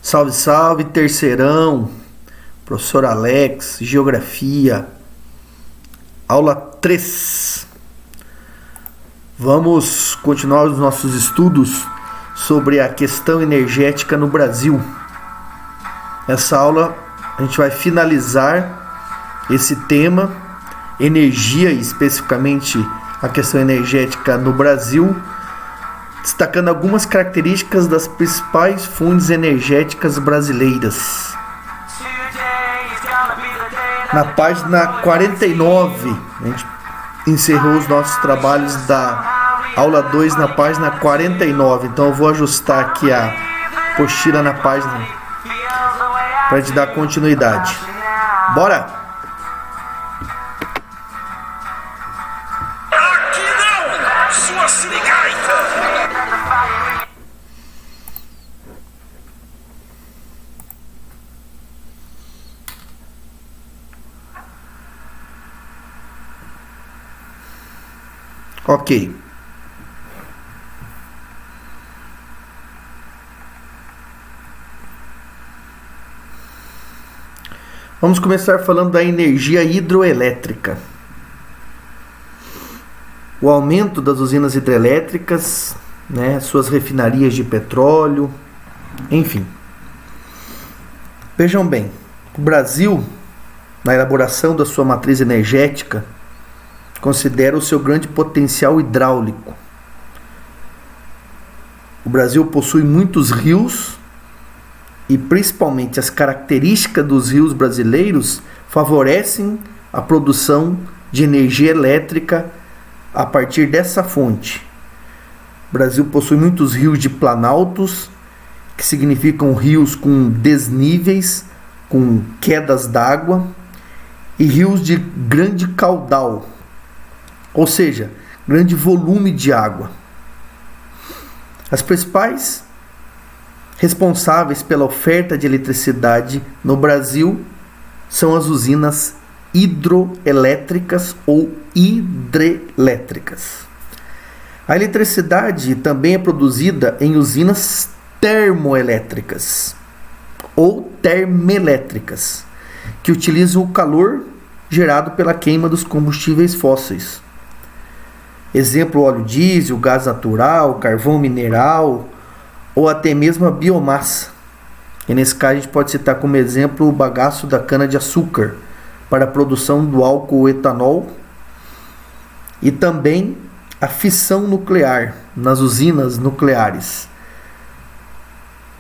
Salve, salve, terceirão, professor Alex, Geografia, aula 3. Vamos continuar os nossos estudos sobre a questão energética no Brasil. Nessa aula a gente vai finalizar esse tema, energia, especificamente a questão energética no Brasil, destacando algumas características das principais fontes energéticas brasileiras. Na página 49, a gente encerrou os nossos trabalhos da aula 2 na página 49. Então eu vou ajustar aqui a apostila na página para a gente dar continuidade. Bora! Ok. Vamos começar falando da energia hidroelétrica. O aumento das usinas hidrelétricas, suas refinarias de petróleo, enfim. Vejam bem, o Brasil, na elaboração da sua matriz energética, considera o seu grande potencial hidráulico. O Brasil possui muitos rios e principalmente as características dos rios brasileiros favorecem a produção de energia elétrica a partir dessa fonte. O Brasil possui muitos rios de planaltos, que significam rios com desníveis, com quedas d'água, e rios de grande caudal, ou seja, grande volume de água. As principais responsáveis pela oferta de eletricidade no Brasil são as usinas hidroelétricas ou hidrelétricas. A eletricidade também é produzida em usinas termoelétricas ou termoelétricas, que utilizam o calor gerado pela queima dos combustíveis fósseis. Exemplo, óleo diesel, gás natural, carvão mineral ou até mesmo a biomassa. E nesse caso a gente pode citar como exemplo o bagaço da cana-de-açúcar para a produção do álcool etanol e também a fissão nuclear nas usinas nucleares.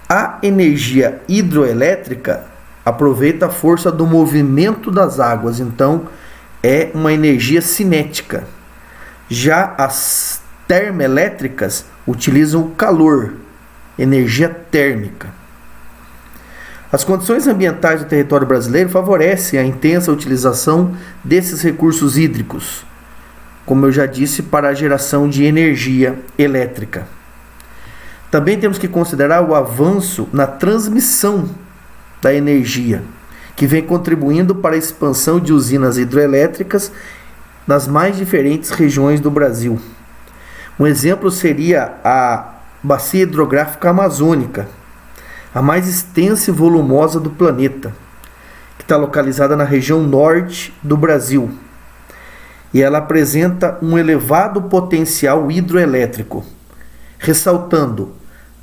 A energia hidroelétrica aproveita a força do movimento das águas, então é uma energia cinética. Já as termoelétricas utilizam o calor, energia térmica. As condições ambientais do território brasileiro favorecem a intensa utilização desses recursos hídricos, como eu já disse, para a geração de energia elétrica. Também temos que considerar o avanço na transmissão da energia, que vem contribuindo para a expansão de usinas hidroelétricas nas mais diferentes regiões do Brasil. Um exemplo seria a Bacia Hidrográfica Amazônica, a mais extensa e volumosa do planeta, que está localizada na região norte do Brasil. E ela apresenta um elevado potencial hidroelétrico, ressaltando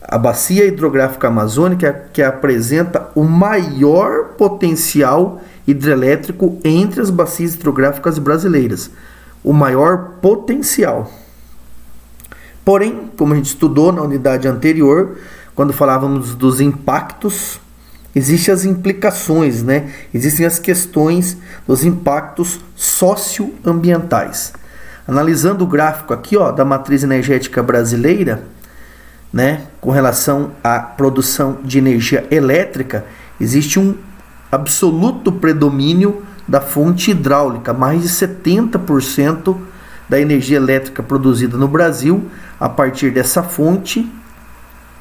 a Bacia Hidrográfica Amazônica, que apresenta o maior potencial hidrelétrico entre as bacias hidrográficas brasileiras. O maior potencial. Porém, como a gente estudou na unidade anterior, quando falávamos dos impactos, existem as implicações, Existem as questões dos impactos socioambientais. Analisando o gráfico aqui, da matriz energética brasileira, com relação à produção de energia elétrica, existe um absoluto predomínio da fonte hidráulica. Mais de 70% da energia elétrica produzida no Brasil a partir dessa fonte,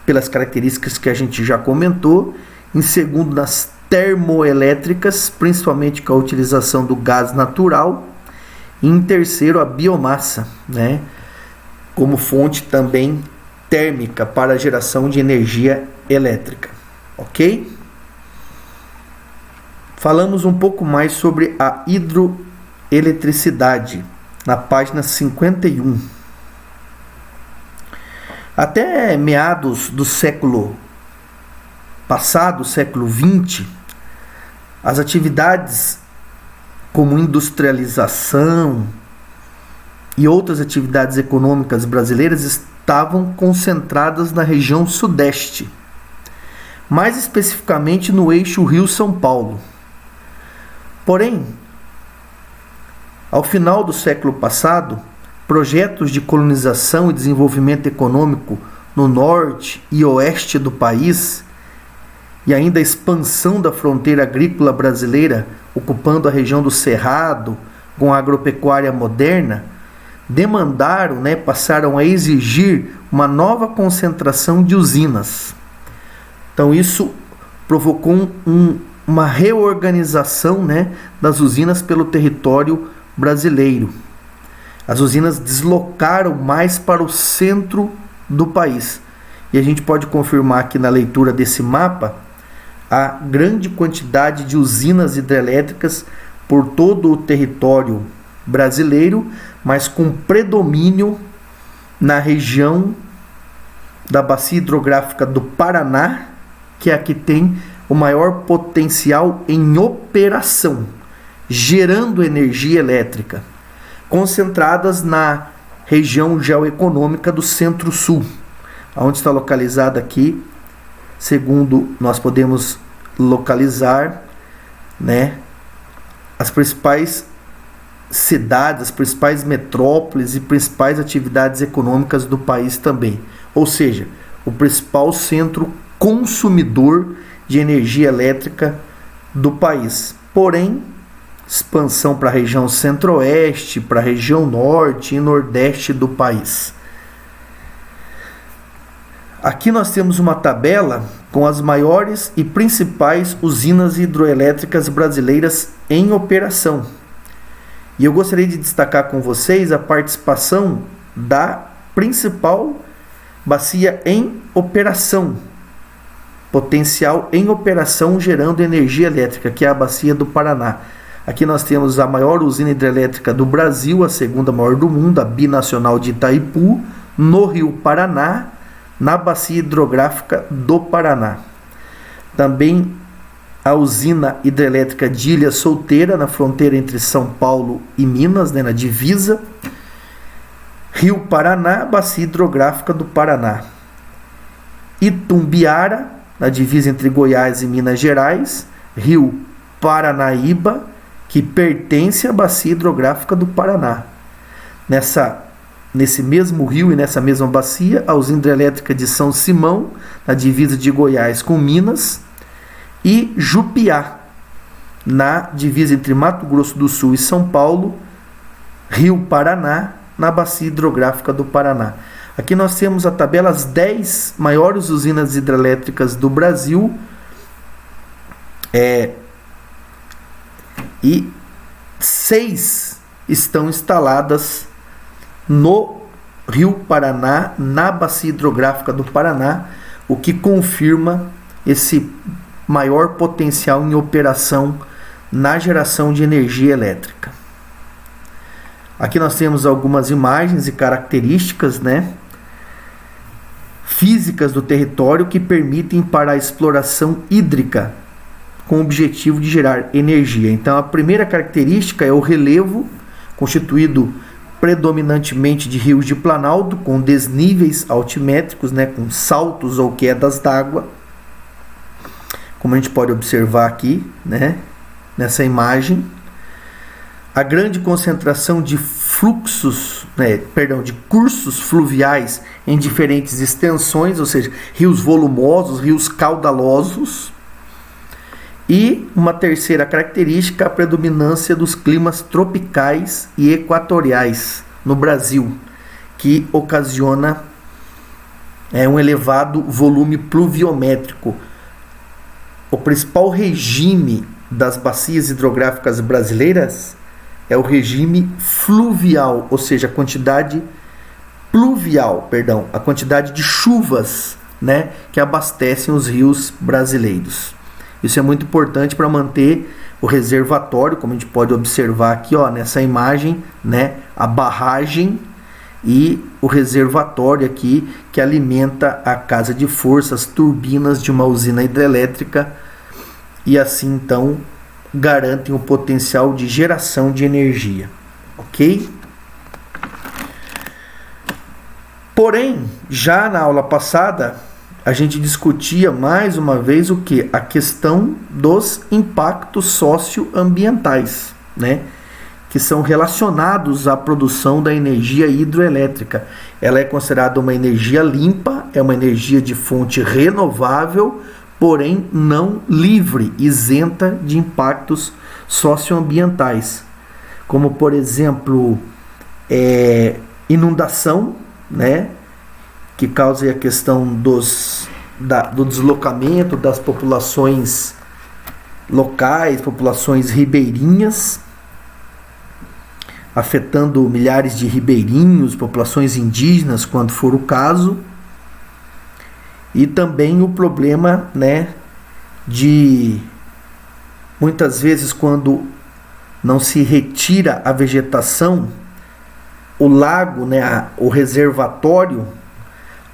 pelas características que a gente já comentou. Em segundo, nas termoelétricas, principalmente com a utilização do gás natural. E em terceiro, a biomassa, como fonte também térmica para a geração de energia elétrica. Ok? ok? Falamos um pouco mais sobre a hidroeletricidade na página 51. Até meados do século passado, século XX, as atividades como industrialização e outras atividades econômicas brasileiras estavam concentradas na região sudeste, mais especificamente no eixo Rio-São Paulo. Porém, ao final do século passado, projetos de colonização e desenvolvimento econômico no norte e oeste do país e ainda a expansão da fronteira agrícola brasileira, ocupando a região do Cerrado com a agropecuária moderna, demandaram, passaram a exigir uma nova concentração de usinas. Então isso provocou uma reorganização, das usinas pelo território brasileiro. As usinas deslocaram mais para o centro do país. E a gente pode confirmar aqui na leitura desse mapa a grande quantidade de usinas hidrelétricas por todo o território brasileiro, mas com predomínio na região da bacia hidrográfica do Paraná, que é a que tem o maior potencial em operação, gerando energia elétrica, concentradas na região geoeconômica do Centro-Sul, onde está localizada aqui, segundo nós podemos localizar, as principais cidades, as principais metrópoles e principais atividades econômicas do país também. Ou seja, o principal centro consumidor de energia elétrica do país. Porém, expansão para a região centro-oeste, para a região norte e nordeste do país. Aqui nós temos uma tabela com as maiores e principais usinas hidroelétricas brasileiras em operação. E eu gostaria de destacar com vocês a participação da principal bacia em operação, potencial em operação gerando energia elétrica, que é a bacia do Paraná. Aqui nós temos a maior usina hidrelétrica do Brasil, a segunda maior do mundo, a Binacional de Itaipu, no Rio Paraná, na bacia hidrográfica do Paraná. Também a usina hidrelétrica de Ilha Solteira, na fronteira entre São Paulo e Minas, na divisa. Rio Paraná, bacia hidrográfica do Paraná. Itumbiara, na divisa entre Goiás e Minas Gerais. Rio Paranaíba, que pertence à bacia hidrográfica do Paraná. Nesse mesmo rio e nessa mesma bacia, a usina hidrelétrica de São Simão, na divisa de Goiás com Minas, e Jupiá, na divisa entre Mato Grosso do Sul e São Paulo, Rio Paraná, na bacia hidrográfica do Paraná. Aqui nós temos a tabela, as 10 maiores usinas hidrelétricas do Brasil, e 6 estão instaladas no Rio Paraná, na bacia hidrográfica do Paraná, o que confirma esse maior potencial em operação na geração de energia elétrica. Aqui nós temos algumas imagens e características, físicas do território que permitem para a exploração hídrica com o objetivo de gerar energia. Então, a primeira característica é o relevo, constituído predominantemente de rios de planalto, com desníveis altimétricos, com saltos ou quedas d'água, como a gente pode observar aqui, nessa imagem. A grande concentração de de cursos fluviais em diferentes extensões, ou seja, rios volumosos, rios caudalosos. E uma terceira característica, a predominância dos climas tropicais e equatoriais no Brasil, que ocasiona um elevado volume pluviométrico. O principal regime das bacias hidrográficas brasileiras é o regime fluvial, ou seja, a quantidade de chuvas né, que abastecem os rios brasileiros. Isso é muito importante para manter o reservatório, como a gente pode observar aqui, ó, nessa imagem, né, a barragem e o reservatório aqui que alimenta a casa de força, as turbinas de uma usina hidrelétrica, e assim então garantem o potencial de geração de energia, ok? Porém, já na aula passada, a gente discutia mais uma vez o que? A questão dos impactos socioambientais, né? Que são relacionados à produção da energia hidroelétrica. Ela é considerada uma energia limpa, é uma energia de fonte renovável, porém não livre, isenta de impactos socioambientais, como por exemplo inundação, né, que causa a questão do deslocamento das populações locais, populações ribeirinhas, afetando milhares de ribeirinhos, populações indígenas, quando for o caso. E também o problema, né, de muitas vezes quando não se retira a vegetação, o lago, né, o reservatório,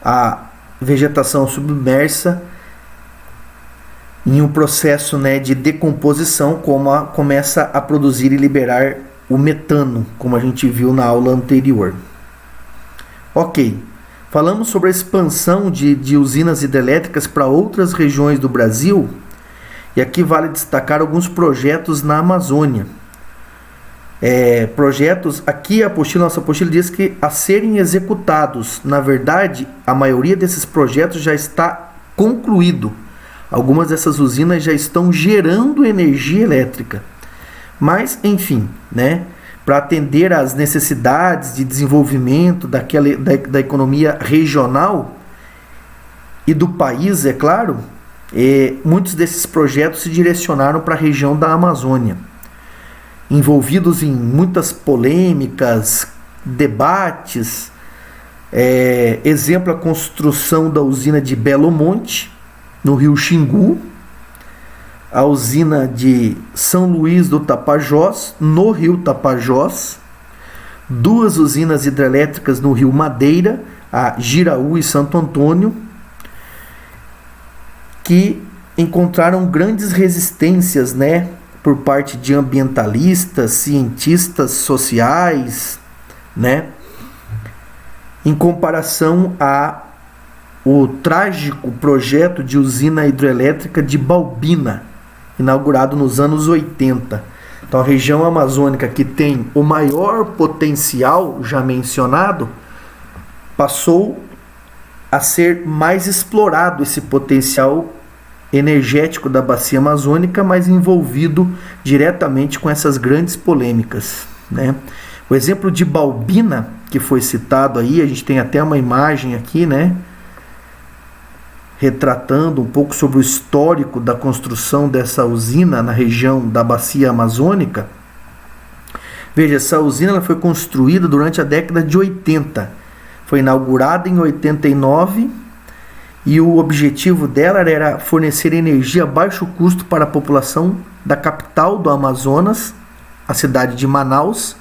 a vegetação submersa em um processo, né, de decomposição, começa a produzir e liberar o metano, como a gente viu na aula anterior. Ok. Falamos sobre a expansão de usinas hidrelétricas para outras regiões do Brasil, e aqui vale destacar alguns projetos na Amazônia. Projetos, aqui nossa apostila diz que a serem executados. Na verdade, a maioria desses projetos já está concluído. Algumas dessas usinas já estão gerando energia elétrica. Mas, enfim, né? Para atender às necessidades de desenvolvimento da economia regional e do país, é claro, muitos desses projetos se direcionaram para a região da Amazônia, envolvidos em muitas polêmicas, debates. Exemplo, a construção da usina de Belo Monte, no rio Xingu, a usina de São Luís do Tapajós, no rio Tapajós, duas usinas hidrelétricas no rio Madeira, a Giraú e Santo Antônio, que encontraram grandes resistências, né, por parte de ambientalistas, cientistas sociais, né, em comparação ao trágico projeto de usina hidrelétrica de Balbina, inaugurado nos anos 80. Então, a região amazônica, que tem o maior potencial já mencionado, passou a ser mais explorado esse potencial energético da bacia amazônica, mas envolvido diretamente com essas grandes polêmicas, né? O exemplo de Balbina, que foi citado aí, a gente tem até uma imagem aqui, né, retratando um pouco sobre o histórico da construção dessa usina na região da bacia amazônica. Veja, essa usina ela foi construída durante a década de 80. Foi inaugurada em 89 e o objetivo dela era fornecer energia a baixo custo para a população da capital do Amazonas, a cidade de Manaus,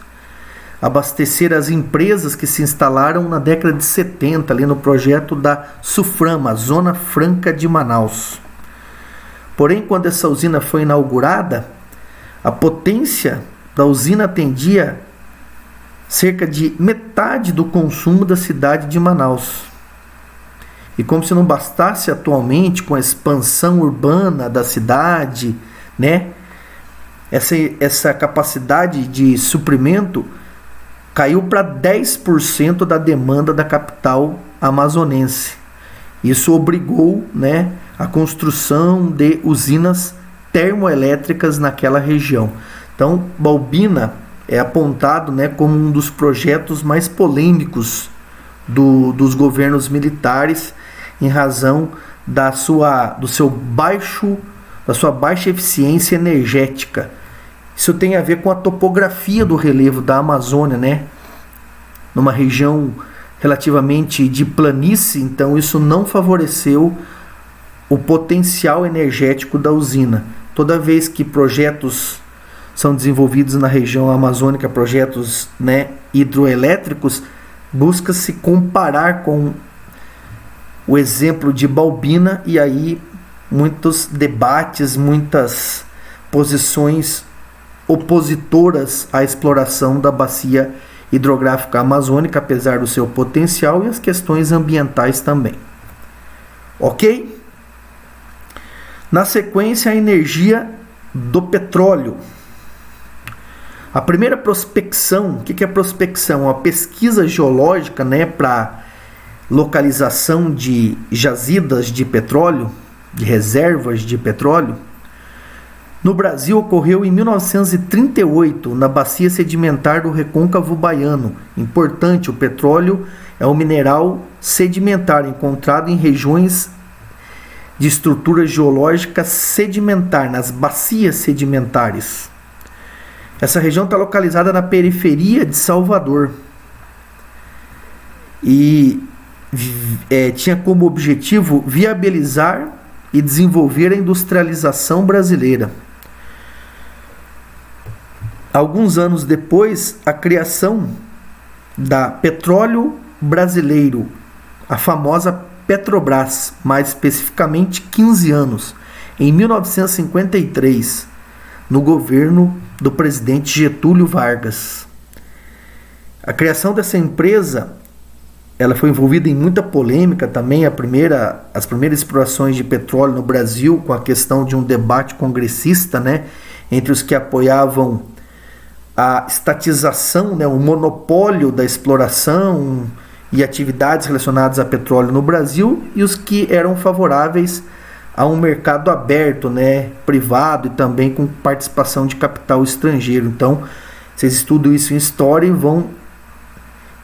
abastecer as empresas que se instalaram na década de 70, ali no projeto da SUFRAMA, Zona Franca de Manaus. Porém, quando essa usina foi inaugurada, a potência da usina atendia cerca de metade do consumo da cidade de Manaus. E como se não bastasse atualmente, com a expansão urbana da cidade, né, essa capacidade de suprimento caiu para 10% da demanda da capital amazonense. Isso obrigou, né, a construção de usinas termoelétricas naquela região. Então, Balbina é apontado, né, como um dos projetos mais polêmicos dos governos militares, em razão da sua baixa eficiência energética. Isso tem a ver com a topografia do relevo da Amazônia, né? Numa região relativamente de planície, então isso não favoreceu o potencial energético da usina. Toda vez que projetos são desenvolvidos na região amazônica, projetos, né, hidroelétricos, busca-se comparar com o exemplo de Balbina, e aí muitos debates, muitas posições opositoras à exploração da bacia hidrográfica amazônica, apesar do seu potencial, e as questões ambientais também. Ok? Na sequência, a energia do petróleo. A primeira prospecção, o que é prospecção? A pesquisa geológica, né, para localização de jazidas de petróleo, de reservas de petróleo, no Brasil ocorreu em 1938, na bacia sedimentar do Recôncavo Baiano. Importante, o petróleo é um mineral sedimentar encontrado em regiões de estrutura geológica sedimentar, nas bacias sedimentares. Essa região está localizada na periferia de Salvador e tinha como objetivo viabilizar e desenvolver a industrialização brasileira. Alguns anos depois, a criação da Petróleo Brasileiro, a famosa Petrobras, mais especificamente 15 anos, em 1953, no governo do presidente Getúlio Vargas. A criação dessa empresa, ela foi envolvida em muita polêmica também, as primeiras explorações de petróleo no Brasil, com a questão de um debate congressista, né, entre os que apoiavam a estatização, né, o monopólio da exploração e atividades relacionadas a petróleo no Brasil, e os que eram favoráveis a um mercado aberto, né, privado, e também com participação de capital estrangeiro. Então, vocês estudam isso em história e vão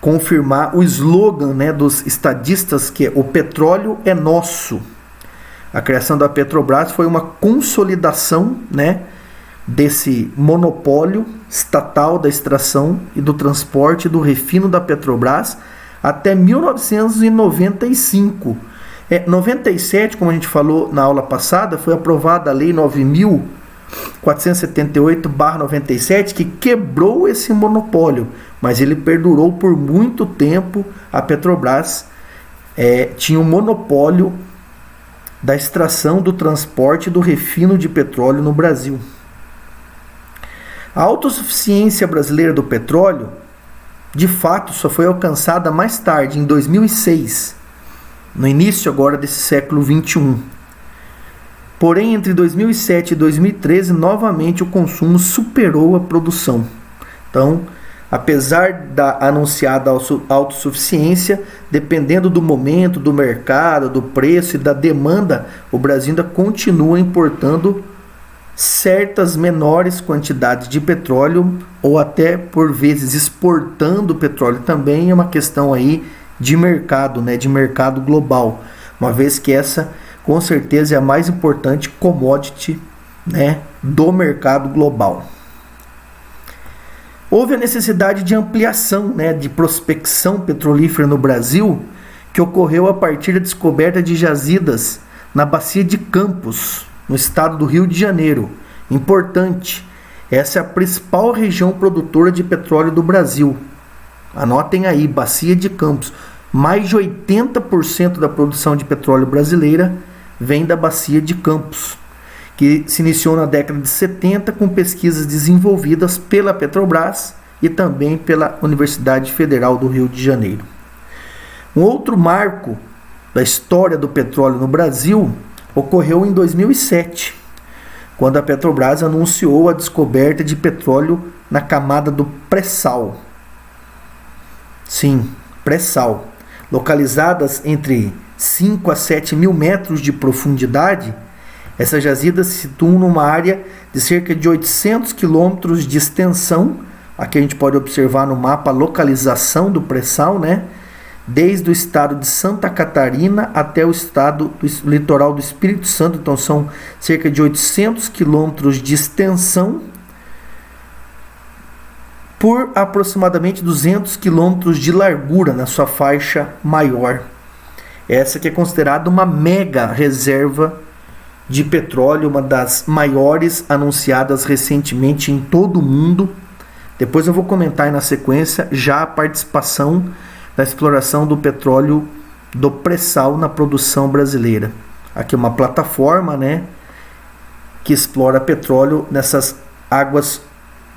confirmar o slogan, né, dos estadistas, que é: o petróleo é nosso. A criação da Petrobras foi uma consolidação, né, desse monopólio estatal da extração e do transporte e do refino da Petrobras até 1995. 97, como a gente falou na aula passada, foi aprovada a Lei 9.478/97, que quebrou esse monopólio, mas ele perdurou por muito tempo. A Petrobras tinha um monopólio da extração, do transporte e do refino de petróleo no Brasil. A autossuficiência brasileira do petróleo, de fato, só foi alcançada mais tarde, em 2006, no início agora desse século XXI. Porém, entre 2007 e 2013, novamente o consumo superou a produção. Então, apesar da anunciada autossuficiência, dependendo do momento, do mercado, do preço e da demanda, o Brasil ainda continua importando certas menores quantidades de petróleo, ou até por vezes exportando petróleo também. É uma questão aí de mercado, né, de mercado global, uma vez que essa com certeza é a mais importante commodity, né, do mercado global. Houve a necessidade de ampliação, né, de prospecção petrolífera no Brasil, que ocorreu a partir da descoberta de jazidas na bacia de Campos, no estado do Rio de Janeiro. Importante, essa é a principal região produtora de petróleo do Brasil. Anotem aí, bacia de Campos. Mais de 80% da produção de petróleo brasileira vem da bacia de Campos, que se iniciou na década de 70 com pesquisas desenvolvidas pela Petrobras e também pela Universidade Federal do Rio de Janeiro. Um outro marco da história do petróleo no Brasil ocorreu em 2007, quando a Petrobras anunciou a descoberta de petróleo na camada do pré-sal. Sim, pré-sal. Localizadas entre 5 a 7 mil metros de profundidade, essas jazidas se situam numa área de cerca de 800 quilômetros de extensão. Aqui a gente pode observar no mapa a localização do pré-sal, né? Desde o estado de Santa Catarina até o estado do litoral do Espírito Santo. Então são cerca de 800 quilômetros de extensão. por aproximadamente 200 quilômetros de largura na sua faixa maior. Essa que é considerada uma mega reserva de petróleo, uma das maiores anunciadas recentemente em todo o mundo. Depois eu vou comentar aí na sequência já a participação da exploração do petróleo do pré-sal na produção brasileira. Aqui é uma plataforma, né, que explora petróleo nessas águas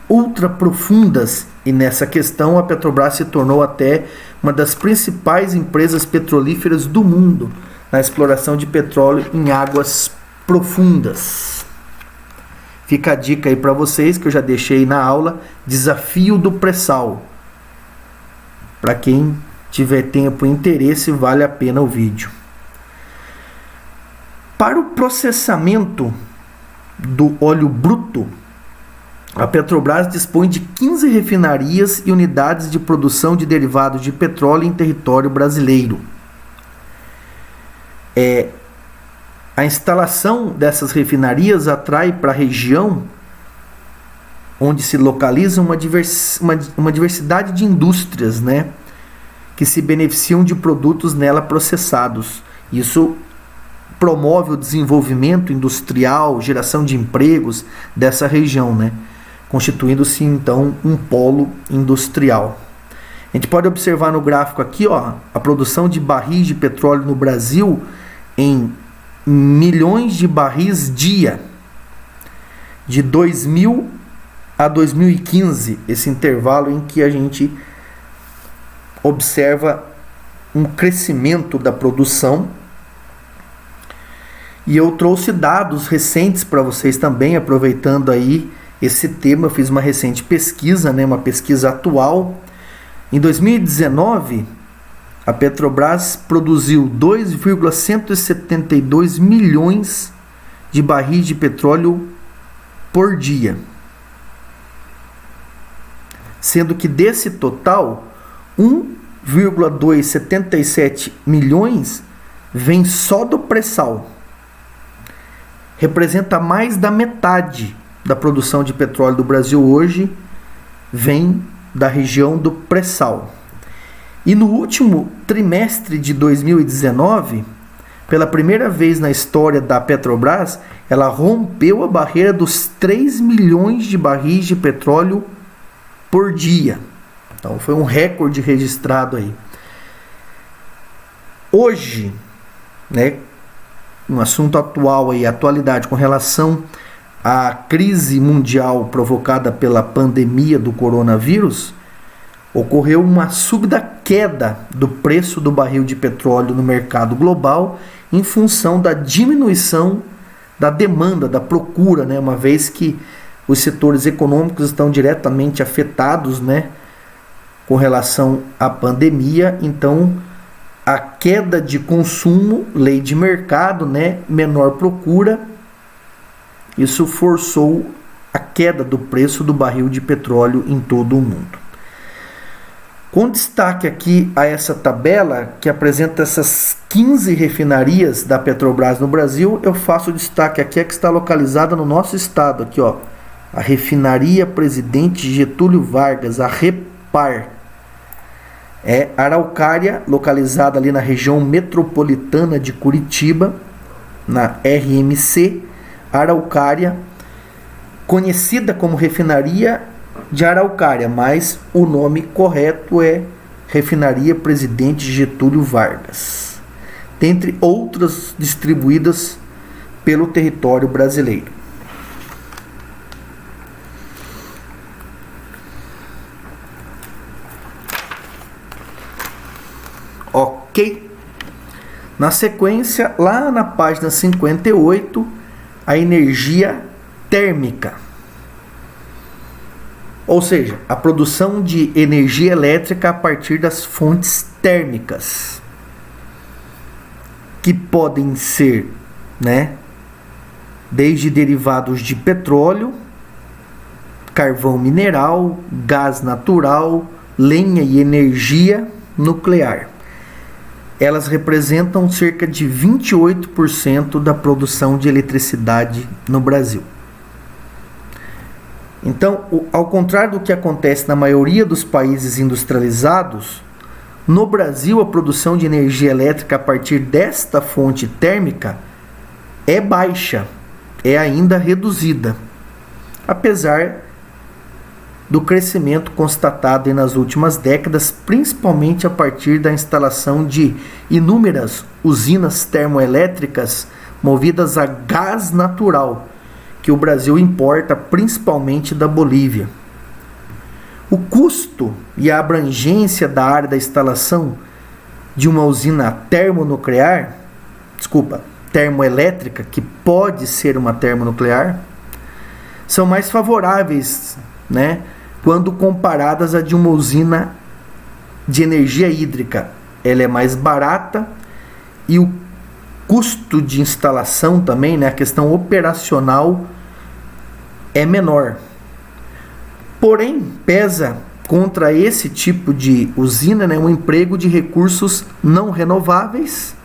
ultra profundas, e nessa questão a Petrobras se tornou até uma das principais empresas petrolíferas do mundo na exploração de petróleo em águas profundas. Fica a dica aí para vocês que eu já deixei na aula, desafio do pré-sal. Para quem tiver tempo e interesse, vale a pena o vídeo. Para o processamento do óleo bruto, a Petrobras dispõe de 15 refinarias e unidades de produção de derivados de petróleo em território brasileiro. A instalação dessas refinarias atrai para a região onde se localiza uma diversidade de indústrias, né, que se beneficiam de produtos nela processados. Isso promove o desenvolvimento industrial, geração de empregos dessa região, né, constituindo-se então um polo industrial. A gente pode observar no gráfico aqui, ó, a produção de barris de petróleo no Brasil em milhões de barris dia, de 2000 a 2015, esse intervalo em que a gente observa um crescimento da produção. E eu trouxe dados recentes para vocês também, aproveitando aí esse tema. Eu fiz uma recente pesquisa, né, uma pesquisa atual. Em 2019, a Petrobras produziu 2,172 milhões de barris de petróleo por dia. Sendo que desse total, 1,277 milhões vem só do pré-sal. Representa mais da metade da produção de petróleo do Brasil hoje, vem da região do pré-sal. E no último trimestre de 2019, pela primeira vez na história da Petrobras, ela rompeu a barreira dos 3 milhões de barris de petróleo por dia. Então foi um recorde registrado aí. Hoje, né, um assunto atual aí, atualidade com relação à crise mundial provocada pela pandemia do coronavírus, ocorreu uma súbita queda do preço do barril de petróleo no mercado global em função da diminuição da demanda, da procura, né, uma vez que os setores econômicos estão diretamente afetados, né, com relação à pandemia. Então a queda de consumo, lei de mercado, né, menor procura, isso forçou a queda do preço do barril de petróleo em todo o mundo. Com destaque aqui a essa tabela que apresenta essas 15 refinarias da Petrobras no Brasil, eu faço destaque aqui a que está localizada no nosso estado, aqui, ó, a Refinaria Presidente Getúlio Vargas, a REPAR. É Araucária, localizada ali na região metropolitana de Curitiba, na RMC Araucária, conhecida como Refinaria de Araucária, mas o nome correto é Refinaria Presidente Getúlio Vargas, dentre outras distribuídas pelo território brasileiro. Ok? Na sequência, lá na página 58, a energia térmica. Ou seja, a produção de energia elétrica a partir das fontes térmicas, que podem ser, né, desde derivados de petróleo, carvão mineral, gás natural, lenha e energia nuclear. Elas representam cerca de 28% da produção de eletricidade no Brasil. Então, ao contrário do que acontece na maioria dos países industrializados, no Brasil a produção de energia elétrica a partir desta fonte térmica é baixa, é ainda reduzida, apesar do crescimento constatado nas últimas décadas, principalmente a partir da instalação de inúmeras usinas termoelétricas movidas a gás natural, que o Brasil importa principalmente da Bolívia. O custo e a abrangência da área da instalação de uma usina termoelétrica, que pode ser uma termonuclear, são mais favoráveis, né, quando comparadas a de uma usina de energia hídrica. Ela é mais barata e o custo de instalação também, né, a questão operacional é menor. Porém, pesa contra esse tipo de usina, né, um emprego de recursos não renováveis,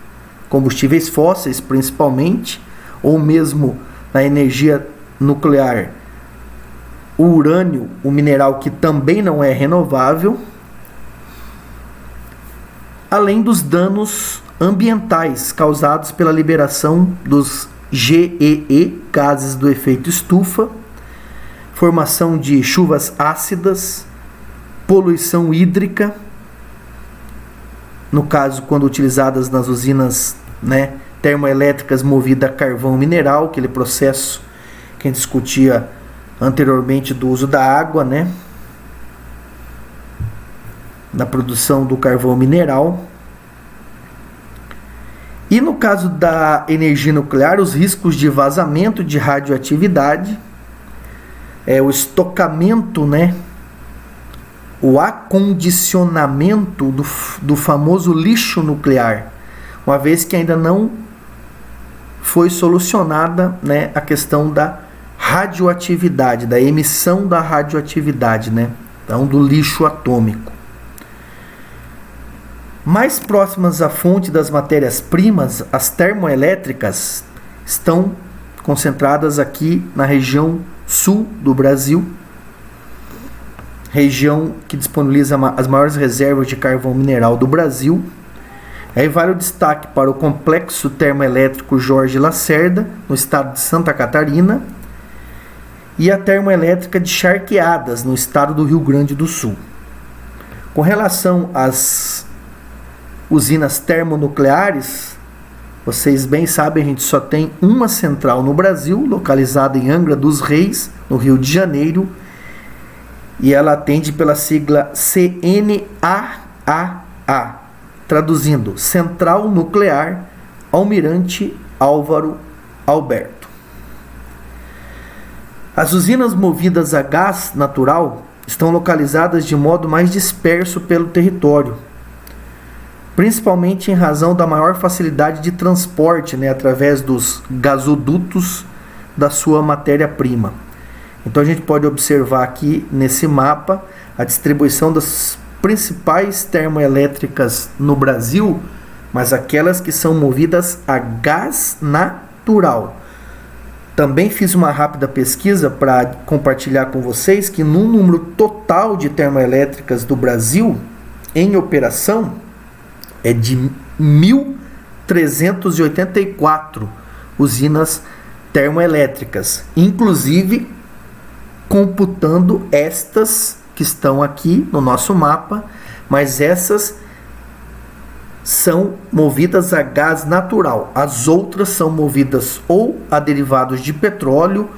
combustíveis fósseis principalmente, ou mesmo na energia nuclear, o urânio, o mineral que também não é renovável, além dos danos ambientais causados pela liberação dos GEE, gases do efeito estufa, formação de chuvas ácidas, poluição hídrica, no caso quando utilizadas nas usinas, né, termoelétricas movidas a carvão mineral, aquele processo que a gente discutia anteriormente do uso da água, né, na produção do carvão mineral. E no caso da energia nuclear, os riscos de vazamento de radioatividade, o estocamento, né, o acondicionamento do famoso lixo nuclear, uma vez que ainda não foi solucionada, né, a questão da radioatividade, da emissão da radioatividade, né, então do lixo atômico. Mais próximas à fonte das matérias-primas, as termoelétricas estão concentradas aqui na região sul do Brasil, região que disponibiliza as maiores reservas de carvão mineral do Brasil. Aí vale o destaque para o complexo termoelétrico Jorge Lacerda, no estado de Santa Catarina, e a termoelétrica de Charqueadas, no estado do Rio Grande do Sul. Com relação às usinas termonucleares, vocês bem sabem, a gente só tem uma central no Brasil, localizada em Angra dos Reis, no Rio de Janeiro, e ela atende pela sigla CNAAA, traduzindo Central Nuclear Almirante Álvaro Alberto. As usinas movidas a gás natural estão localizadas de modo mais disperso pelo território, principalmente em razão da maior facilidade de transporte, né, através dos gasodutos da sua matéria-prima. Então a gente pode observar aqui nesse mapa a distribuição das principais termoelétricas no Brasil, mas aquelas que são movidas a gás natural. Também fiz uma rápida pesquisa para compartilhar com vocês que no número total de termoelétricas do Brasil em operação é de 1.384 usinas termoelétricas, inclusive computando estas que estão aqui no nosso mapa, mas essas são movidas a gás natural. As outras são movidas ou a derivados de petróleo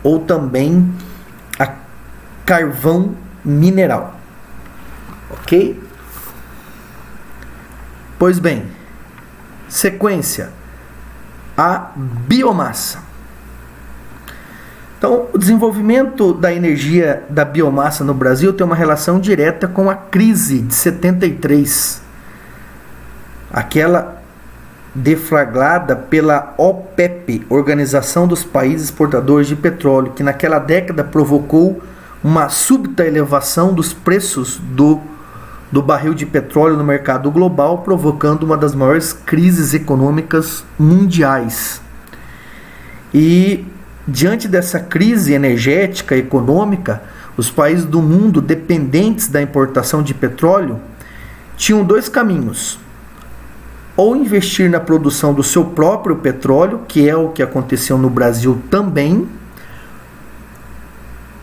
ou também a carvão mineral. Ok? Pois bem, sequência, a biomassa. Então, o desenvolvimento da energia da biomassa no Brasil tem uma relação direta com a crise de 73, aquela deflagrada pela OPEP, Organização dos Países Exportadores de Petróleo, que naquela década provocou uma súbita elevação dos preços do barril de petróleo no mercado global, provocando uma das maiores crises econômicas mundiais. E diante dessa crise energética e econômica, os países do mundo dependentes da importação de petróleo tinham dois caminhos: ou investir na produção do seu próprio petróleo, que é o que aconteceu no Brasil também,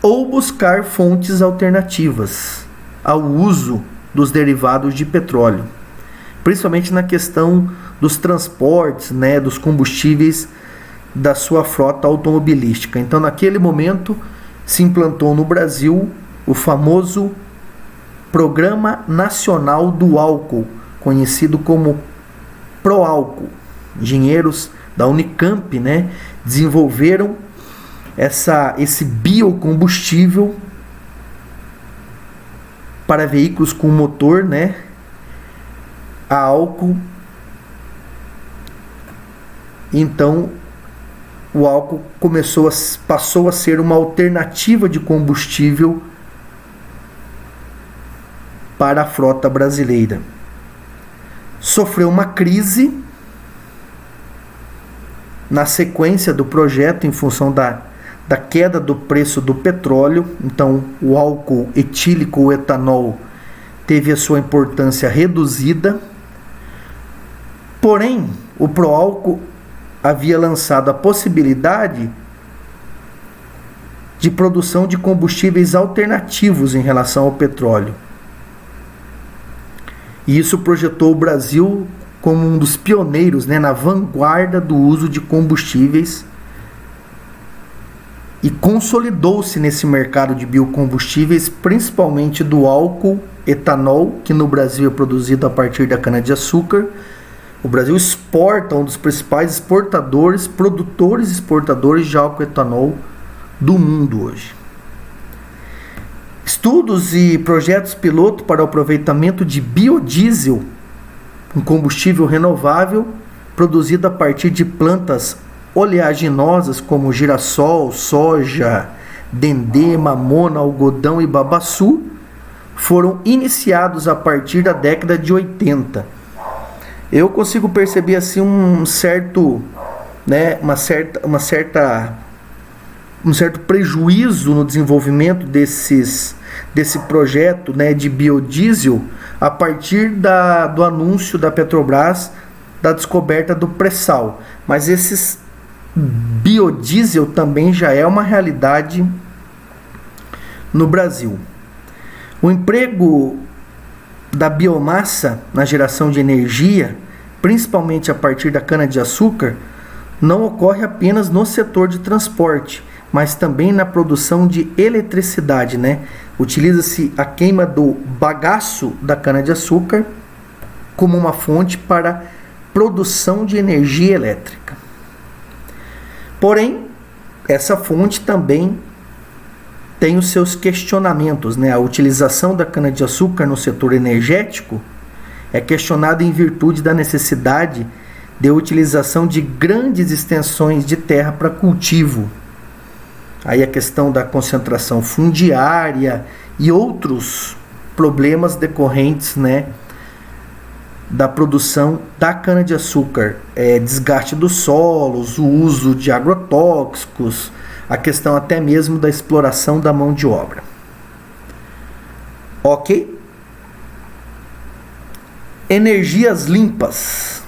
ou buscar fontes alternativas ao uso dos derivados de petróleo, principalmente na questão dos transportes, né, dos combustíveis da sua frota automobilística. Então, naquele momento, se implantou no Brasil o famoso Programa Nacional do Álcool, conhecido como Proálcool. Engenheiros da Unicamp, né, desenvolveram esse biocombustível para veículos com motor, né, a álcool. Então, o álcool passou a ser uma alternativa de combustível para a frota brasileira. Sofreu uma crise na sequência do projeto em função da queda do preço do petróleo. Então, o álcool etílico, o etanol, teve a sua importância reduzida. Porém, o Proálcool havia lançado a possibilidade de produção de combustíveis alternativos em relação ao petróleo. E isso projetou o Brasil como um dos pioneiros, né, na vanguarda do uso de combustíveis, e consolidou-se nesse mercado de biocombustíveis, principalmente do álcool etanol, que no Brasil é produzido a partir da cana-de-açúcar. O Brasil exporta, um dos principais produtores e exportadores de álcool etanol do mundo hoje. Estudos e projetos piloto para o aproveitamento de biodiesel, um combustível renovável produzido a partir de plantas oleaginosas como girassol, soja, dendê, mamona, algodão e babaçu, foram iniciados a partir da década de 80. Eu consigo perceber assim um certo prejuízo no desenvolvimento desse projeto, né, de biodiesel, a partir do anúncio da Petrobras da descoberta do pré-sal. Mas esses biodiesel também já é uma realidade no Brasil. O emprego da biomassa na geração de energia, principalmente a partir da cana-de-açúcar, não ocorre apenas no setor de transporte, mas também na produção de eletricidade, né? Utiliza-se a queima do bagaço da cana-de-açúcar como uma fonte para produção de energia elétrica. Porém, essa fonte também tem os seus questionamentos, né? A utilização da cana-de-açúcar no setor energético é questionada em virtude da necessidade de utilização de grandes extensões de terra para cultivo. Aí a questão da concentração fundiária e outros problemas decorrentes, né, da produção da cana-de-açúcar, desgaste dos solos, o uso de agrotóxicos, a questão até mesmo da exploração da mão de obra. Ok? Energias limpas,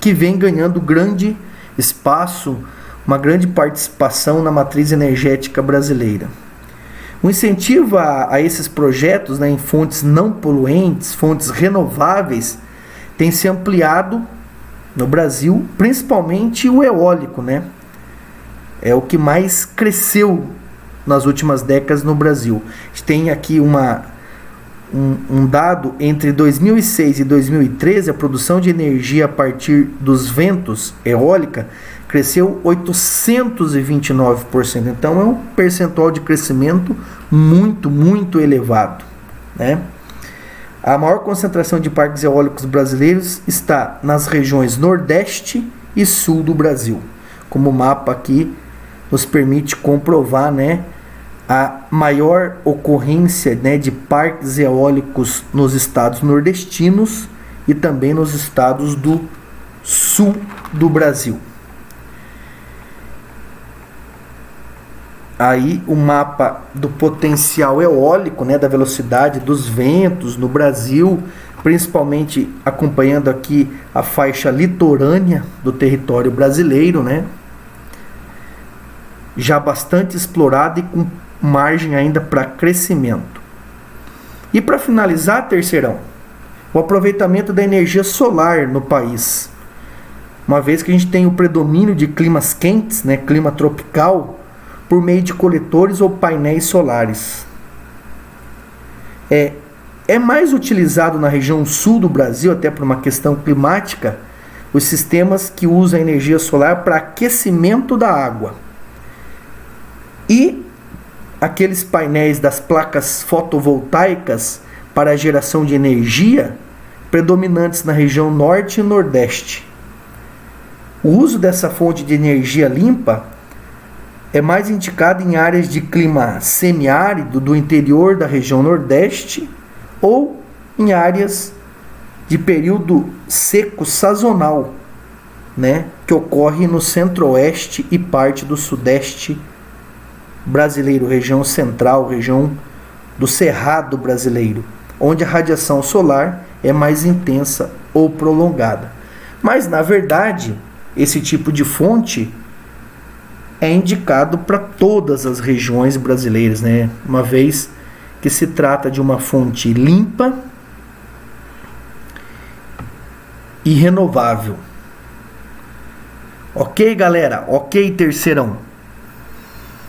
que vem ganhando grande espaço, uma grande participação na matriz energética brasileira. O incentivo a esses projetos, né, em fontes não poluentes, fontes renováveis, tem se ampliado no Brasil, principalmente o eólico, né? É o que mais cresceu nas últimas décadas no Brasil. A gente tem aqui um dado: entre 2006 e 2013, a produção de energia a partir dos ventos eólica cresceu 829%. Então é um percentual de crescimento muito, muito elevado, né? A maior concentração de parques eólicos brasileiros está nas regiões Nordeste e Sul do Brasil. Como o mapa aqui nos permite comprovar, né, a maior ocorrência, né, de parques eólicos nos estados nordestinos e também nos estados do sul do Brasil. aí o mapa do potencial eólico, né, da velocidade dos ventos no Brasil, principalmente acompanhando aqui a faixa litorânea do território brasileiro, né, já bastante explorada e com margem ainda para crescimento. E para finalizar, terceirão, o aproveitamento da energia solar no país. Uma vez que a gente tem o predomínio de climas quentes, né, clima tropical, por meio de coletores ou painéis solares. É mais utilizado na região sul do Brasil, até por uma questão climática, os sistemas que usam a energia solar para aquecimento da água. E aqueles painéis das placas fotovoltaicas para a geração de energia, predominantes na região norte e nordeste. O uso dessa fonte de energia limpa é mais indicado em áreas de clima semiárido do interior da região nordeste ou em áreas de período seco sazonal, né, que ocorre no centro-oeste e parte do sudeste brasileiro, região central, região do Cerrado brasileiro, onde a radiação solar é mais intensa ou prolongada. Mas, na verdade, esse tipo de fonte é indicado para todas as regiões brasileiras, né? Uma vez que se trata de uma fonte limpa e renovável. Ok, galera? Ok, terceirão?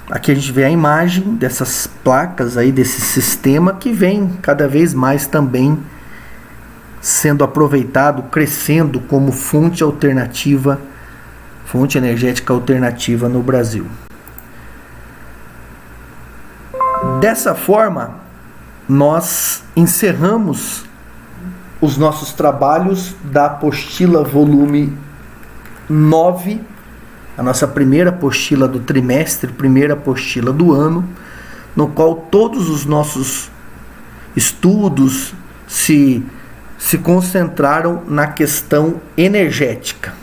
Aqui a gente vê a imagem dessas placas aí, desse sistema que vem cada vez mais também sendo aproveitado, crescendo como fonte alternativa, fonte energética alternativa no Brasil. Dessa forma, nós encerramos os nossos trabalhos da apostila volume 9, a nossa primeira apostila do trimestre, primeira apostila do ano, no qual todos os nossos estudos se concentraram na questão energética.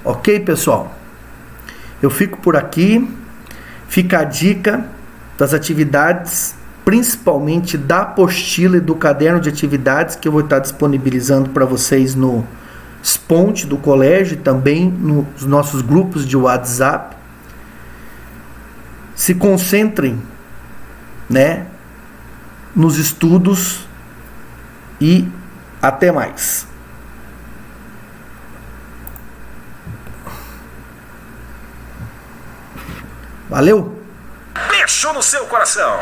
Ok, pessoal? Eu fico por aqui. Fica a dica das atividades, principalmente da apostila e do caderno de atividades que eu vou estar disponibilizando para vocês no Sponte do colégio e também nos nossos grupos de WhatsApp. Se concentrem, né, nos estudos e até mais. Valeu! Beijo no seu coração!